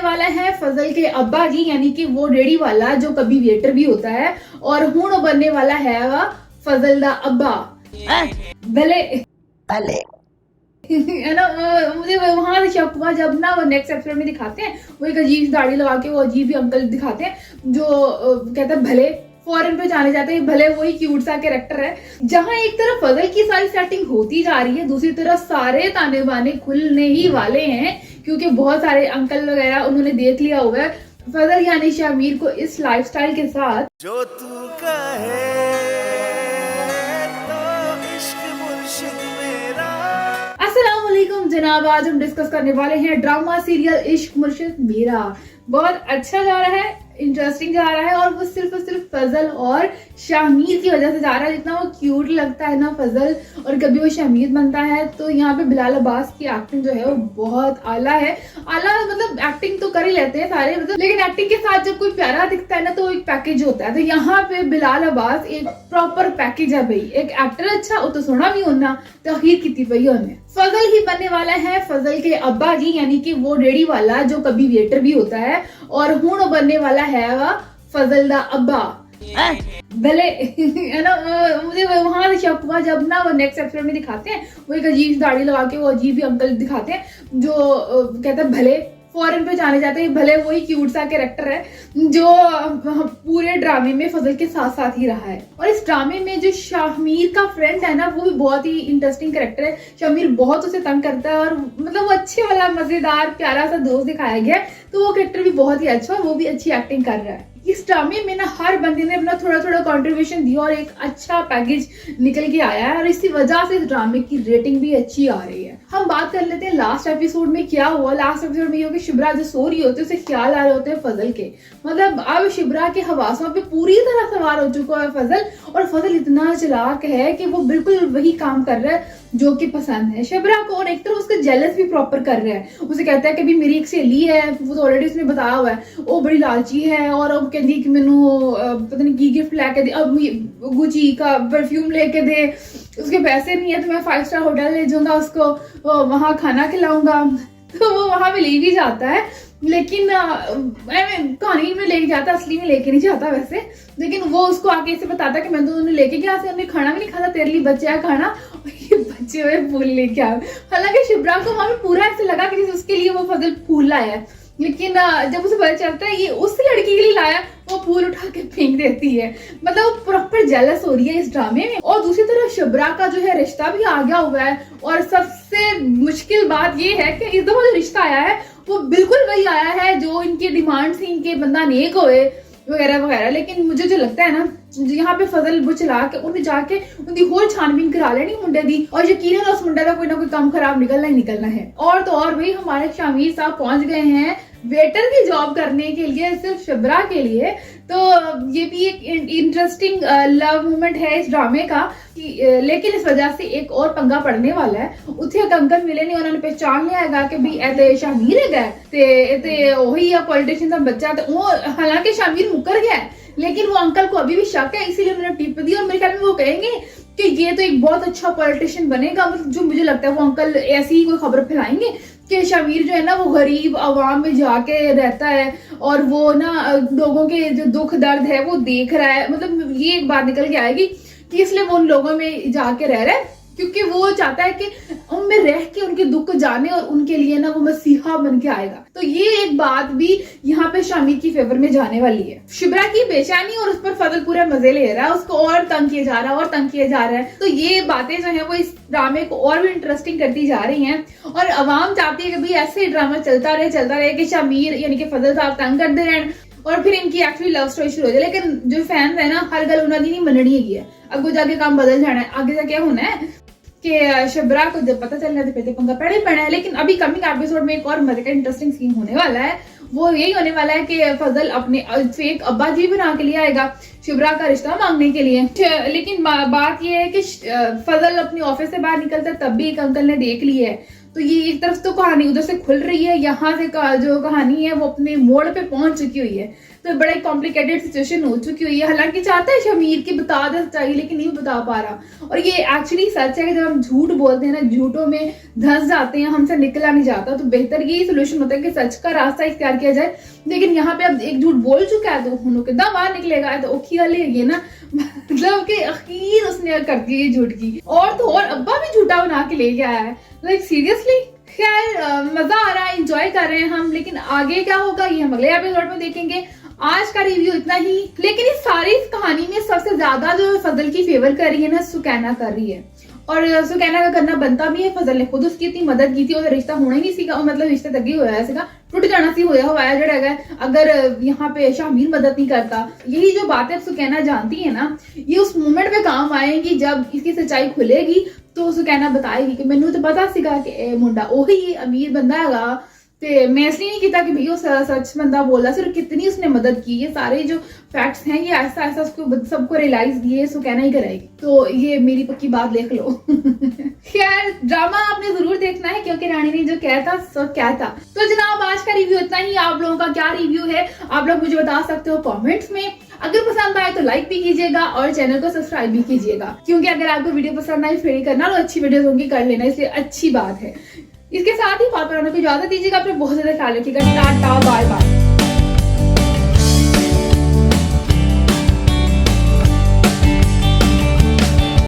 वाला है फजल के अब्बा जी, यानी कि वो रेडी वाला जो कभी वेटर भी होता है, और हुण बनने वाला है वह फजल दा अब्बा। भले भले है ना। मुझे वहां से शक हुआ जब ना वो नेक्स्ट एपिसोड में दिखाते हैं, वो एक अजीब सी दाढ़ी लगा के वो अजीब ही अंकल दिखाते हैं जो कहता है भले फॉरेन पे जाने जाते हैं, भले वही क्यूट सा कैरेक्टर है। जहां एक तरफ फजल की सारी सेटिंग होती जा रही है, दूसरी तरफ सारे ताने बाने खुलने ही वाले हैं, क्योंकि बहुत सारे अंकल वगैरह उन्होंने देख लिया हुआ है फजल यानी शामिर को इस लाइफस्टाइल के साथ। जो तू कहे तो इश्क मुर्शिद मेरा। अस्सलाम वालेकुम जनाब, आज हम डिस्कस करने वाले हैं ड्रामा सीरियल इश्क मुर्शिद मेरा। बहुत अच्छा जा रहा है, इंटरेस्टिंग जा रहा है, और वो सिर्फ फजल और शामिर की वजह से जा रहा है। जितना वो क्यूट लगता है ना फजल, और कभी वो शामिर बनता है, तो यहाँ पे बिलाल अब्बास की एक्टिंग जो है वो बहुत आला है। आला मतलब एक्टिंग तो कर ही लेते हैं सारे, मतलब लेकिन एक्टिंग के साथ जब कोई प्यारा दिखता है ना तो एक पैकेज होता है। तो यहाँ पे बिलाल अब्बास एक प्रॉपर पैकेज है भाई। एक एक्टर अच्छा वो तो सोना भी होना, तखीर की पई उन्हें। फजल ही बनने वाला है फजल के अब्बा जी, यानी कि वो रेडी वाला जो कभी वेटर भी होता है, और हुण बनने वाला है वह फजल दा अब्बा। भले है ना। मुझे वहां से शक हुआ जब ना वो नेक्स्ट एपिसोड में दिखाते हैं, वो एक अजीब सी दाढ़ी लगा के वो अजीब ही अंकल दिखाते हैं जो कहता है भले फॉरेन पे जाने जाते हैं, भले वही क्यूट सा कैरेक्टर है जो पूरे ड्रामे में फजल के साथ साथ ही रहा है। और इस ड्रामे में जो शामिर का फ्रेंड है ना, वो भी बहुत ही इंटरेस्टिंग कैरेक्टर है। शामिर बहुत उसे तंग करता है, और मतलब वो अच्छे वाला मजेदार प्यारा सा दोस्त दिखाया गया है, तो वो कैरेक्टर भी बहुत ही अच्छा है, वो भी अच्छी एक्टिंग कर रहा है। इस ड्रामे में ना हर बंदे ने अपना थोड़ा थोड़ा कंट्रीब्यूशन दिया और एक अच्छा पैकेज निकल के आया है, और इसी वजह से इस ड्रामे की रेटिंग भी अच्छी आ रही है। हम बात कर लेते हैं लास्ट एपिसोड में क्या हुआ। लास्ट एपिसोड में ये हो कि शिब्रा जो सो रही होती है, उसे ख्याल आ रहे होते हैं फजल के। मतलब अब शिब्रा के हवासों पे पूरी तरह सवार हो चुका है फजल, और फजल इतना चालाक है कि वो बिल्कुल वही काम कर रहा है जो कि पसंद है शिब्रा को, और एक तरह उसका जेलस भी प्रॉपर कर रहा है। उसे कहता है कि भी मेरी एक सहेली है, वो तो ऑलरेडी उसने बताया हुआ है, वो बड़ी लालची है, और अब कहती कि मैनू पता नहीं की गिफ्ट लेके दे, अब गुची का परफ्यूम लेके दे, उसके पैसे नहीं है तो मैं 5 स्टार होटल ले जाऊंगा, उसको वहां खाना खिलाऊंगा। तो वो वहां पे ले भी जाता है, लेकिन कहानी में लेके जाता, असली में लेके नहीं जाता वैसे। लेकिन वो उसको आके ऐसे बताता कि मैं तो उन्हें लेके गया, हमने खाना भी नहीं खाता, तेरे लिए बच्चा है खाना, और ये बच्चे हुए फूल लेके आए। हालांकि शिब्रा को वहां पे पूरा ऐसे लगा कि उसके लिए वो फजल फूल लाया है, लेकिन जब उसे पता चलता है ये उस लड़की के लिए लाया, वो फूल उठा के फेंक देती है। मतलब वो प्रॉपर जेलस हो रही है इस ड्रामे में। और दूसरी तरफ शिब्रा का जो है रिश्ता भी आ गया हुआ है, और सबसे मुश्किल बात ये है कि इस दफा जो रिश्ता आया है वो बिल्कुल वही आया है जो इनकी डिमांड थी, इनके बंदा नेक होए वगैरह वगैरह। लेकिन मुझे जो लगता है ना, यहाँ पे फजल बुचला के उन्हें जाके उनकी होल छानबीन करा लेनी मुंडे दी, और यकीनन उस मुंडे का कोई ना कोई काम खराब निकलना ही निकलना है। और तो और भाई हमारे शामिर साहब पहुंच गए हैं वेटर की जॉब करने के लिए, सिर्फ शिब्रा के लिए। तो ये भी एक इंटरेस्टिंग लव मोमेंट है इस ड्रामे का लेकिन इस वजह से एक और पंगा पड़ने वाला है। उथे एक अंकल मिले नहीं, उन्होंने पहचान लिया है कि भी ए शामिर है, ते वही पॉलिटिशियन का बच्चा। तो वो हालांकि शामिर मुकर गया है, लेकिन वो अंकल को अभी भी शक है, इसीलिए उन्होंने टिप दी। और मेरे ख्याल में वो कहेंगे कि ये तो एक बहुत अच्छा पॉलिटिशियन बनेगा। मतलब जो मुझे लगता है वो अंकल ऐसी ही कोई खबर फैलाएंगे कि शामिर जो है ना वो गरीब आवाम में जाके रहता है, और वो ना लोगों के जो दुख दर्द है वो देख रहा है। मतलब ये एक बात निकल के आएगी कि इसलिए वो उन लोगों में जाके रह रहा है, क्योंकि वो चाहता है कि उनमें रह के उनके दुख को जाने, और उनके लिए ना वो मसीहा बन के आएगा। तो ये एक बात भी यहाँ पे शामिर की फेवर में जाने वाली है। शिब्रा की बेचैनी और उस पर फजल पूरे मजे ले रहा है, उसको और तंग किया जा रहा है और तंग किया जा रहा है। तो ये बातें जो है वो इस ड्रामे को और भी इंटरेस्टिंग करती जा रही हैं, और अवाम चाहती है कि भाई ऐसे ही ड्रामा चलता रहे कि शामिर यानी कि फजल साहब तंग करते रहें, और फिर इनकी एक्चुअली लव स्टोरी शुरू हो जाए। लेकिन जो फैंस है ना, हर गल उन्होंने नहीं मननी है, अगो जाके काम बदल जाना है। आगे जाके होना है कि शिब्रा को जब पता चलना है तो पंगा पड़े पड़ा है। लेकिन अभी कमिंग एपिसोड में एक और मजे का इंटरेस्टिंग सीन होने वाला है। वो यही होने वाला है कि फजल अपने फेक अब्बा जी बना के लिए आएगा शिब्रा का रिश्ता मांगने के लिए। लेकिन बात ये है कि फजल अपने ऑफिस से बाहर निकलता है, तब भी एक अंकल ने देख लिया है। तो ये एक तरफ तो कहानी उधर से खुल रही है, यहाँ से जो कहानी है वो अपने मोड़ पे पहुंच चुकी हुई है। तो बड़ा कॉम्प्लिकेटेड सिचुएशन हो चुकी हुई है। हालांकि चाहता है शमीर की बता दे सच्चाई, लेकिन नहीं बता पा रहा। और ये एक्चुअली सच है कि जब हम झूठ बोलते हैं ना, झूठों में धंस जाते हैं, हमसे निकला नहीं जाता। तो बेहतर यही सोल्यूशन होता है कि सच का रास्ता इख्तियार किया जाए। लेकिन यहाँ पे अब एक झूठ बोल चुका है तो उन्होंने कितना बाहर निकलेगा, तो औखी वाली है ये ना। मतलब कि आखिर उसने कर दी ये झूठ की, और तो और अब्बा भी झूठा बना के ले गया है। Like seriously. खैर मजा आ रहा है, एंजॉय कर रहे हैं हम, लेकिन आगे क्या होगा ये हम अगले एपिसोड में देखेंगे। आज का रिव्यू इतना ही। लेकिन इस सारी कहानी में सबसे ज्यादा जो फजल की फेवर कर रही है ना, सुकैना कर रही है। और सुकैना का करना बनता भी है। फजल ने खुद उसकी इतनी मदद की थी, और रिश्ता होना ही नहीं सीखा, मतलब रिश्ता तक ही होया सीगा, टूट जाना सी होया हुआ है जड़ा अगर यहाँ पे शामिर मदद नहीं करता। यही जो बातें सुकैना जानती है ना, ये उस मोमेंट पे काम आएंगी जब इसकी सच्चाई खुलेगी। तो सुकैना बताएगी कि मैनू तो पता सीगा कि ए मुंडा ओही अमीर बंदा हैगा, ते मैं इसलिए नहीं किया कि भैया सच बंदा बोला सिर्फ कितनी उसने मदद की। ये सारे जो फैक्ट्स हैं ये ऐसा ऐसा उसको सबको रियलाइज ये सुकैना ही कराएगी। तो ये मेरी पक्की बात देख लो। खैर ड्रामा आपने जरूर देखना है, क्योंकि रानी ने जो कहा था सो क्या था। तो जनाब आज का रिव्यू इतना ही। आप लोगों का क्या रिव्यू है आप लोग मुझे बता सकते हो कमेंट्स में। अगर पसंद आए तो लाइक भी कीजिएगा और चैनल को सब्सक्राइब भी कीजिएगा, क्योंकि अगर आपको वीडियो पसंद आई फिर करना तो अच्छी वीडियोस होंगी कर लेना, इसलिए अच्छी बात है। इसके साथ ही बात बनाने को इजाजत दीजिएगा। अपने बहुत ज्यादा ख्याल रखिएगा। Tata bye bye.